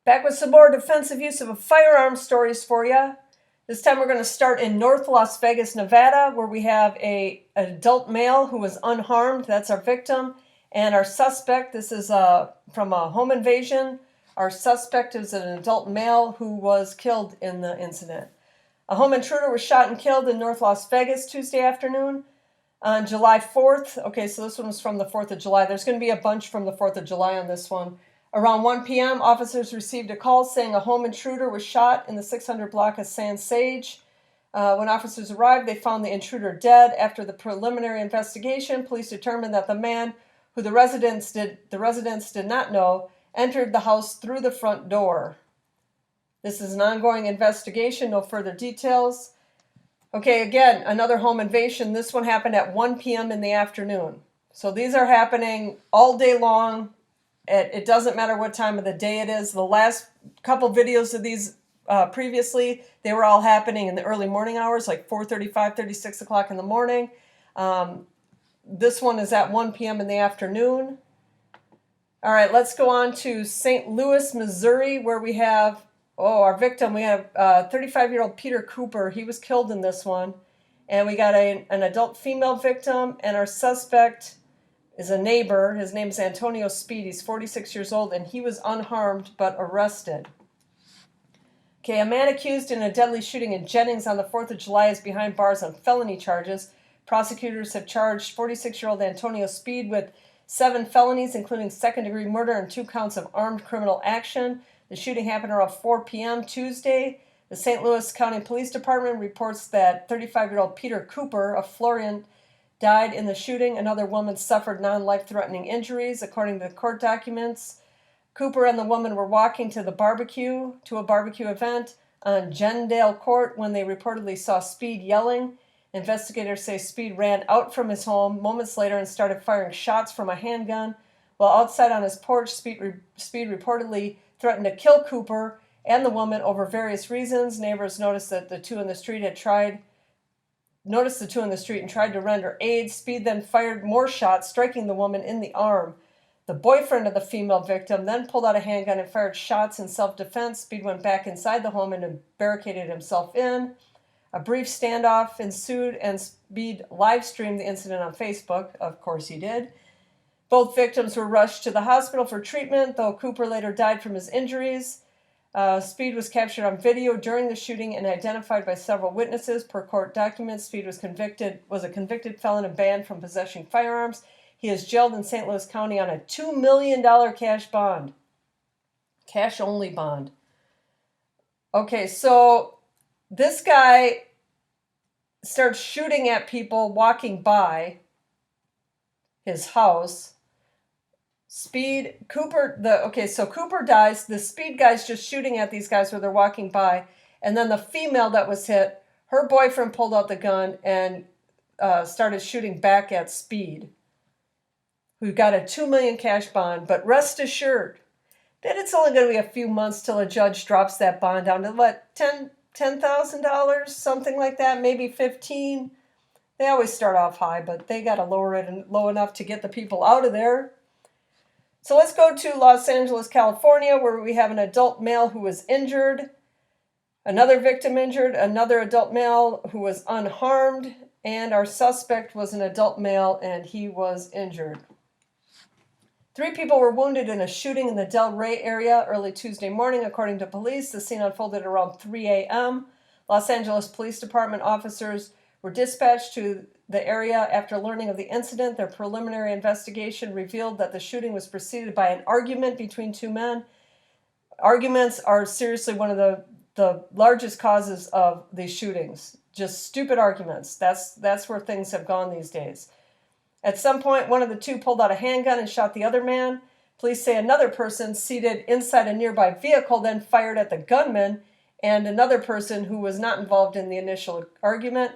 Back with some more defensive use of a firearm stories for you. This time we're going to start in North Las Vegas, Nevada, where we have an adult male who was unharmed. That's our victim. And our suspect, this is from a home invasion. Our suspect is an adult male who was killed in the incident. A home intruder was shot and killed in North Las Vegas Tuesday afternoon on July 4th. Okay, so this one was from the 4th of July. There's going to be a bunch from the 4th of July on this one. Around 1 p.m., officers received a call saying a home intruder was shot in the 600 block of San Sage. When officers arrived, they found the intruder dead. After the preliminary investigation, police determined that the man, who the residents did not know, entered the house through the front door. This is an ongoing investigation, no further details. Okay, again, another home invasion. This one happened at 1 p.m. in the afternoon. So these are happening all day long. It doesn't matter what time of the day it is. The last couple videos of these previously, they were all happening in the early morning hours, like 4:30, 5:30, 6 o'clock in the morning. This one is at 1 p.m. in the afternoon. All right, let's go on to St. Louis, Missouri, where we have, our victim. We have 35-year-old Peter Cooper. He was killed in this one. And we got an adult female victim, and our suspect is a neighbor. His name is Antonio Speed. He's 46 years old, and he was unharmed but arrested. Okay, a man accused in a deadly shooting in Jennings on the 4th of July is behind bars on felony charges. Prosecutors have charged 46-year-old Antonio Speed with 7 felonies, including second-degree murder and 2 counts of armed criminal action. The shooting happened around 4 p.m. Tuesday. The St. Louis County Police Department reports that 35-year-old Peter Cooper of Florian died in the shooting. Another woman suffered non-life-threatening injuries, according to the court documents. Cooper and the woman were walking to a barbecue event on Jendale Court when they reportedly saw Speed yelling. Investigators say Speed ran out from his home moments later and started firing shots from a handgun. While outside on his porch, Speed reportedly threatened to kill Cooper and the woman over various reasons. Neighbors noticed the two in the street and tried to render aid. Speed then fired more shots, striking the woman in the arm. The boyfriend of the female victim then pulled out a handgun and fired shots in self-defense. Speed went back inside the home and barricaded himself in. A brief standoff ensued, and Speed live-streamed the incident on Facebook. Of course he did. Both victims were rushed to the hospital for treatment, though Cooper later died from his injuries. Speed was captured on video during the shooting and identified by several witnesses. Per court documents, Speed was a convicted felon and banned from possessing firearms. He is jailed in St. Louis County on a $2 million cash bond. Cash-only bond. Okay, so this guy starts shooting at people walking by his house. Cooper dies. The Speed guy's just shooting at these guys where they're walking by. And then the female that was hit, her boyfriend pulled out the gun and started shooting back at Speed, who got a $2 million cash bond. But rest assured that it's only going to be a few months till a judge drops that bond down to what, $10,000, something like that, maybe $15,000. They always start off high, but they got to lower it low enough to get the people out of there. So let's go to Los Angeles, California, where we have an adult male who was injured, another victim injured, another adult male who was unharmed, and our suspect was an adult male and he was injured. 3 people were wounded in a shooting in the Del Rey area early Tuesday morning, according to police. The scene unfolded around 3 a.m. Los Angeles Police Department officers were dispatched to the area after learning of the incident. Their preliminary investigation revealed that the shooting was preceded by an argument between 2 men. Arguments are seriously one of the largest causes of these shootings. Just stupid arguments. That's where things have gone these days. At some point, one of the 2 pulled out a handgun and shot the other man. Police say another person seated inside a nearby vehicle then fired at the gunman and another person who was not involved in the initial argument.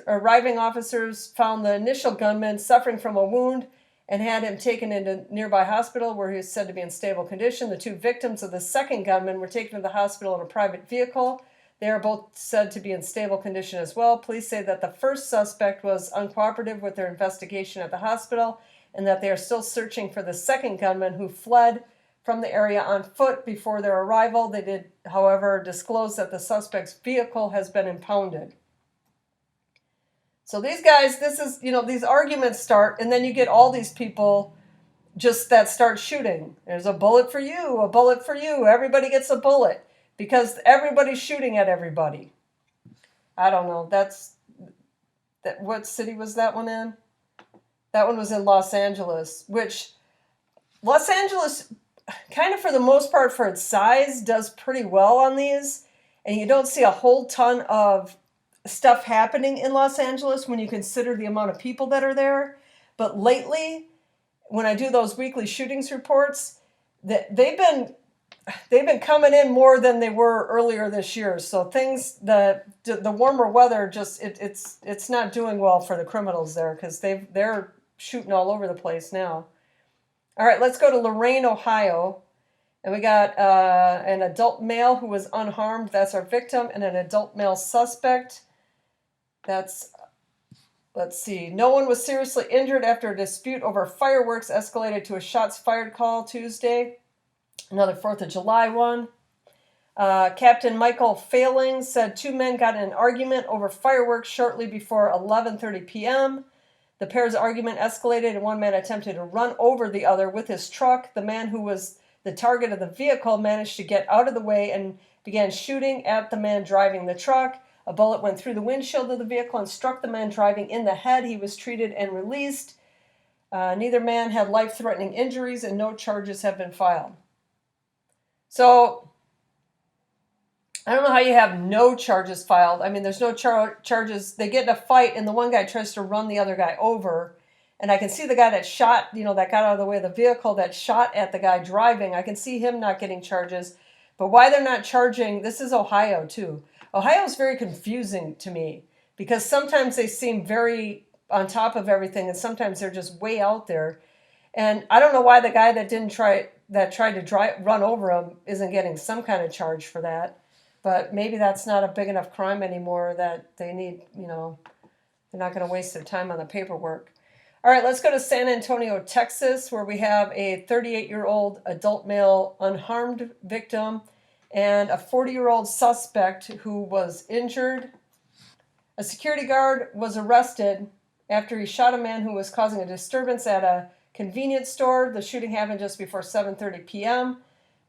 Arriving officers found the initial gunman suffering from a wound and had him taken into a nearby hospital where he was said to be in stable condition. The 2 victims of the second gunman were taken to the hospital in a private vehicle. They are both said to be in stable condition as well. Police say that the first suspect was uncooperative with their investigation at the hospital and that they are still searching for the second gunman who fled from the area on foot before their arrival. They did, however, disclose that the suspect's vehicle has been impounded. So these guys, this is, these arguments start, and then you get all these people just that start shooting. There's a bullet for you, a bullet for you. Everybody gets a bullet because everybody's shooting at everybody. I don't know. What city was that one in? That one was in Los Angeles, which Los Angeles, kind of for the most part for its size, does pretty well on these. And you don't see a whole ton of stuff happening in Los Angeles when you consider the amount of people that are there. But lately, when I do those weekly shootings reports, they've been coming in more than they were earlier this year. So the warmer weather just it's not doing well for the criminals there because they're shooting all over the place now. All right, let's go to Lorain, Ohio. And we got an adult male who was unharmed. That's our victim. And an adult male suspect. Let's see. No one was seriously injured after a dispute over fireworks escalated to a shots fired call Tuesday. Another 4th of July one. Captain Michael Failing said 2 men got in an argument over fireworks shortly before 11:30 p.m. The pair's argument escalated and one man attempted to run over the other with his truck. The man who was the target of the vehicle managed to get out of the way and began shooting at the man driving the truck. A bullet went through the windshield of the vehicle and struck the man driving in the head. He was treated and released. Neither man had life-threatening injuries and no charges have been filed. So, I don't know how you have no charges filed. I mean, there's no charges. They get in a fight and the one guy tries to run the other guy over. And I can see the guy that shot, that got out of the way of the vehicle that shot at the guy driving. I can see him not getting charges. But why they're not charging, this is Ohio too. Ohio is very confusing to me because sometimes they seem very on top of everything and sometimes they're just way out there. And I don't know why the guy that tried to run over him isn't getting some kind of charge for that. But maybe that's not a big enough crime anymore that they need, they're not going to waste their time on the paperwork. All right, let's go to San Antonio, Texas, where we have a 38-year-old adult male unharmed victim and a 40-year-old suspect who was injured. A security guard was arrested after he shot a man who was causing a disturbance at a convenience store. The shooting happened just before 7:30 p.m.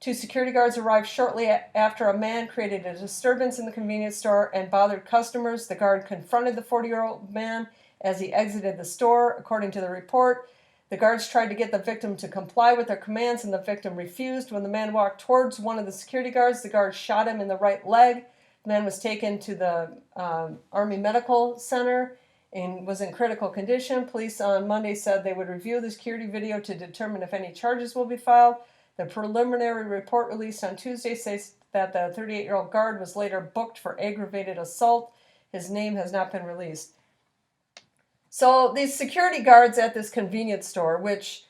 2 security guards arrived shortly after a man created a disturbance in the convenience store and bothered customers. The guard confronted the 40-year-old man as he exited the store. According to the report, the guards tried to get the victim to comply with their commands and the victim refused. When the man walked towards one of the security guards, the guard shot him in the right leg. The man was taken to the Army Medical Center and was in critical condition. Police on Monday said they would review the security video to determine if any charges will be filed. The preliminary report released on Tuesday says that the 38-year-old guard was later booked for aggravated assault. His name has not been released. So these security guards at this convenience store, which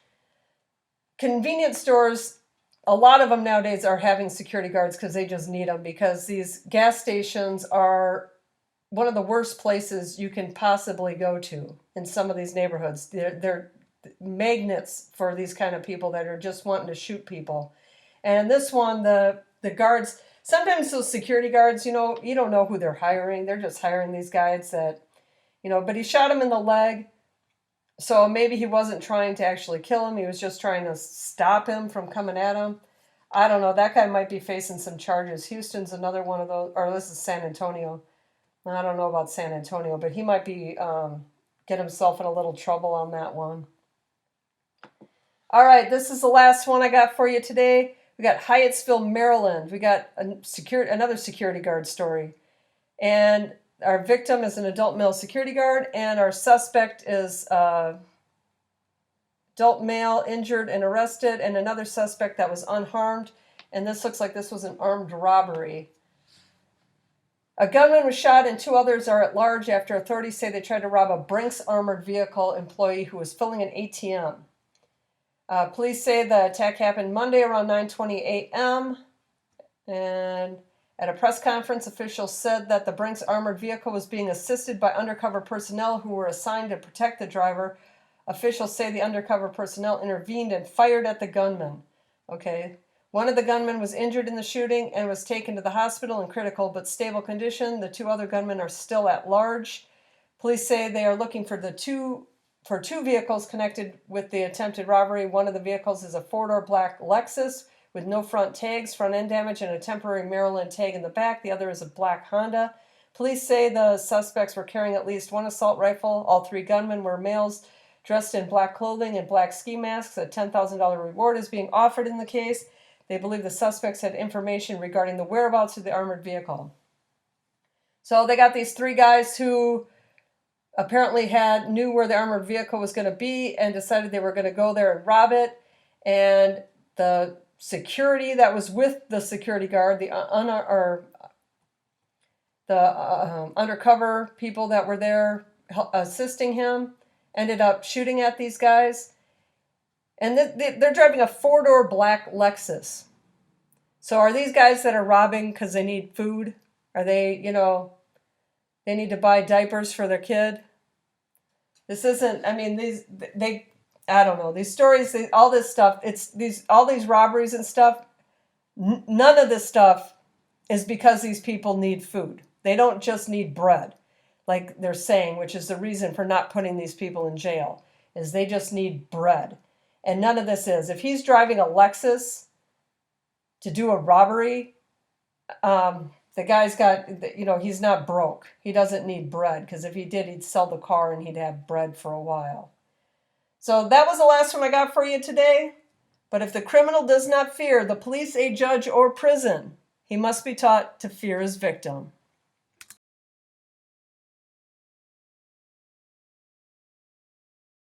convenience stores, a lot of them nowadays are having security guards because they just need them, because these gas stations are one of the worst places you can possibly go to in some of these neighborhoods. They're magnets for these kind of people that are just wanting to shoot people. And this one, the guards, sometimes those security guards, you don't know who they're hiring. They're just hiring these guys that, but he shot him in the leg. So maybe he wasn't trying to actually kill him. He was just trying to stop him from coming at him. I don't know. That guy might be facing some charges. Houston's another one of those, or this is San Antonio. I don't know about San Antonio, but he might be get himself in a little trouble on that one. All right, this is the last one I got for you today. We got Hyattsville, Maryland. We got another security guard story. And our victim is an adult male security guard, and our suspect is adult male injured and arrested, and another suspect that was unharmed. And this looks like this was an armed robbery. A gunman was shot and 2 others are at large after authorities say they tried to rob a Brinks armored vehicle employee who was filling an ATM. Police say the attack happened Monday around 9:20 a.m. And At a press conference, officials said that the Brinks armored vehicle was being assisted by undercover personnel who were assigned to protect the driver. Officials say the undercover personnel intervened and fired at the gunman. Okay. One of the gunmen was injured in the shooting and was taken to the hospital in critical but stable condition. The 2 other gunmen are still at large. Police say they are looking for two vehicles connected with the attempted robbery. One of the vehicles is a 4-door black Lexus with no front tags, front end damage, and a temporary Maryland tag in the back. The other is a black Honda. Police say the suspects were carrying at least 1 assault rifle. All 3 gunmen were males dressed in black clothing and black ski masks. A $10,000 reward is being offered in the case. They believe the suspects had information regarding the whereabouts of the armored vehicle. So they got these 3 guys who apparently knew where the armored vehicle was going to be and decided they were going to go there and rob it. And the security that was with the security guard, the undercover people that were there assisting him, ended up shooting at these guys. And they're driving a 4-door black Lexus. So are these guys that are robbing because they need food? Are they, they need to buy diapers for their kid? This isn't, I mean, I don't know, these stories, all this stuff, all these robberies and stuff, none of this stuff is because these people need food. They don't just need bread, like they're saying, which is the reason for not putting these people in jail, is they just need bread. And none of this is. If he's driving a Lexus to do a robbery, the guy's got, he's not broke. He doesn't need bread, because if he did, he'd sell the car and he'd have bread for a while. So that was the last one I got for you today. But if the criminal does not fear the police, a judge, or prison, he must be taught to fear his victim.